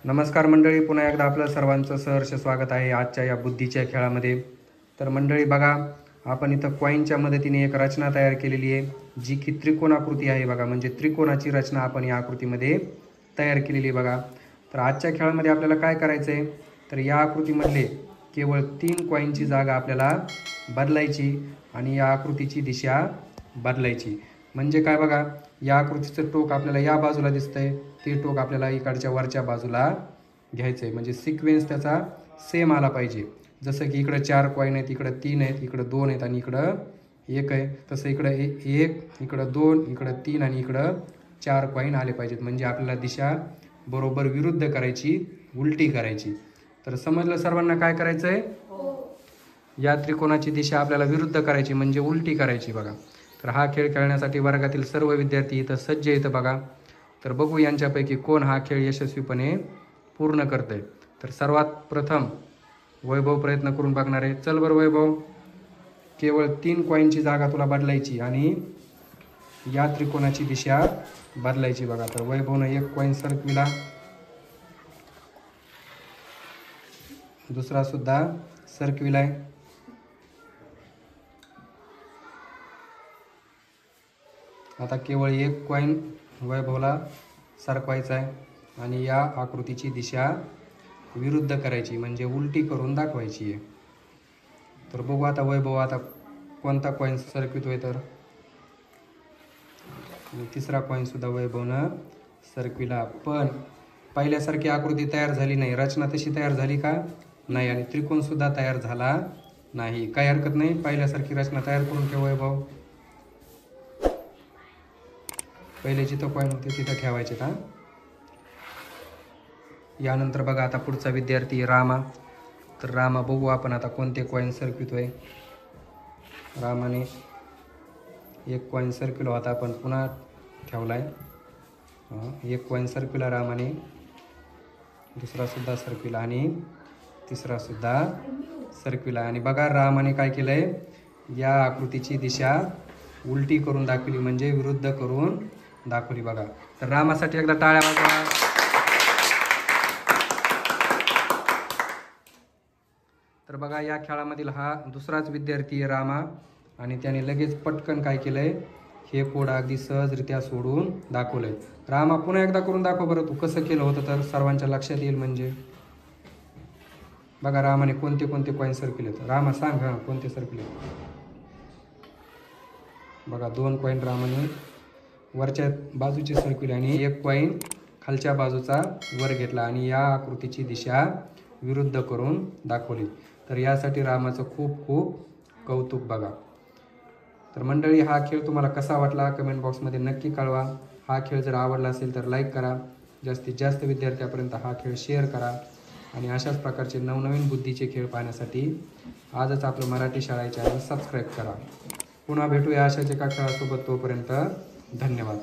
नमस्कार मंडळी, पुन्हा एकदा आपलं सर्वांचं सहर्ष स्वागत आहे आजच्या या बुद्धीच्या खेळामध्ये। तर मंडळी बघा, आपण इथं कॉईनच्या मदतीने एक रचना तयार केलेली आहे, जी की त्रिकोणाकृती आहे बघा। म्हणजे त्रिकोणाची रचना आपण या आकृतीमध्ये तयार केलेली आहे बघा। तर आजच्या खेळामध्ये आपल्याला काय करायचं आहे, तर या आकृतीमधले केवळ 3 कॉईनची जागा आपल्याला बदलायची आणि या आकृतीची दिशा बदलायची। म्हणजे काय बघा, या आकृतीचं टोक आपल्याला या बाजूला दिसतंय, ते टोक आपल्याला इकडच्या वरच्या बाजूला घ्यायचं आहे। म्हणजे सिक्वेन्स त्याचा सेम आला पाहिजे। जसं की इकडं 4 कॉईन आहेत, इकडं 3 आहेत, इकडं 2 आहेत आणि इकडं 1 आहे, तसं इकडं 1, इकडं 2, इकडं 3 आणि इकडं 4 कॉईन आले पाहिजेत। म्हणजे आपल्याला दिशा बरोबर विरुद्ध करायची, उलटी करायची। तर समजलं सर्वांना काय करायचं आहे? या त्रिकोणाची दिशा आपल्याला विरुद्ध करायची, म्हणजे उलटी करायची बघा। तर हा खेळ खेळण्यासाठी वर्गातील सर्व विद्यार्थी इथं सज्ज आहेत बघा। तर बघू यांच्यापैकी कोण हा खेळ यशस्वीपणे पूर्ण करतंय। तर सर्वात प्रथम वैभव प्रयत्न करून बघणार आहे। चल बरं वैभव, केवळ 3 कॉईनची जागा तुला बदलायची आणि या त्रिकोणाची दिशा बदलायची बघा। तर वैभवनं 1 कॉईन सरकविला, दुसरा सुद्धा सरकविलाय, आता केवळ 1 कॉईन वैभवला सरकवायचा आहे आणि या आकृतीची दिशा विरुद्ध करायची, म्हणजे उलटी करून दाखवायची आहे। तर बघू आता वैभव आता कोणता कॉईन सरकवितोय। तर तिसरा कॉईन सुद्धा वैभवनं सरकविला, पण पहिल्यासारखी आकृती तयार झाली नाही। रचना तशी तयार झाली का नाही, आणि त्रिकोण सुद्धा तयार झाला नाही। काही हरकत नाही, पहिल्यासारखी रचना तयार करून ठेव वैभव। पहिले जिथं कॉईन होते तिथं ठेवायचे का। यानंतर बघा आता पुढचा विद्यार्थी रामा। तर रामा बघू आपण आता कोणते कॉईन सरकवितोय। रामाने 1 कॉईन सरकविला होता, आपण पुन्हा ठेवलाय। 1 कॉईन सरकविला रामाने, दुसरा सुद्धा सरकविला आणि तिसरा सुद्धा सरकविला। आणि बघा रामाने काय केलंय, या आकृतीची दिशा उलटी करून दाखवली, म्हणजे विरुद्ध करून दाखवली बघा। तर रामासाठी एकदा टाळ्या वाजवा। तर बघा, या खेळामधील हा दुसराच विद्यार्थी आहे रामा, आणि त्याने लगेच पटकन काय केलंय, हे कोड अगदी सहजरित्या सोडून दाखवलंय। रामा पुन्हा एकदा करून दाखव बरं, तू कसं केलं होतं, तर सर्वांच्या लक्षात येईल। म्हणजे बघा रामाने कोणते कोणते कॉईन सरकलेत, रामा सांग हा कोणते सरकले। बघा 2 कॉईन रामाने वरच्या बाजूचे सरकविले आणि 1 कॉईन खालच्या बाजूचा वर घेतला आणि या आकृतीची दिशा विरुद्ध करून दाखवली। तर यासाठी रामाचं खूप खूप कौतुक बघा। तर मंडळी, हा खेळ तुम्हाला कसा वाटला कमेंट बॉक्समध्ये नक्की कळवा। हा खेळ जर आवडला असेल तर लाईक करा, जास्तीत जास्त विद्यार्थ्यापर्यंत हा खेळ शेअर करा आणि अशाच प्रकारचे नवनवीन बुद्धीचे खेळ पाहण्यासाठी आजच आपलं मराठी शाळा चॅनल सबस्क्राईब करा। पुन्हा भेटूया अशाच एका खेळासोबत, तोपर्यंत धन्यवाद।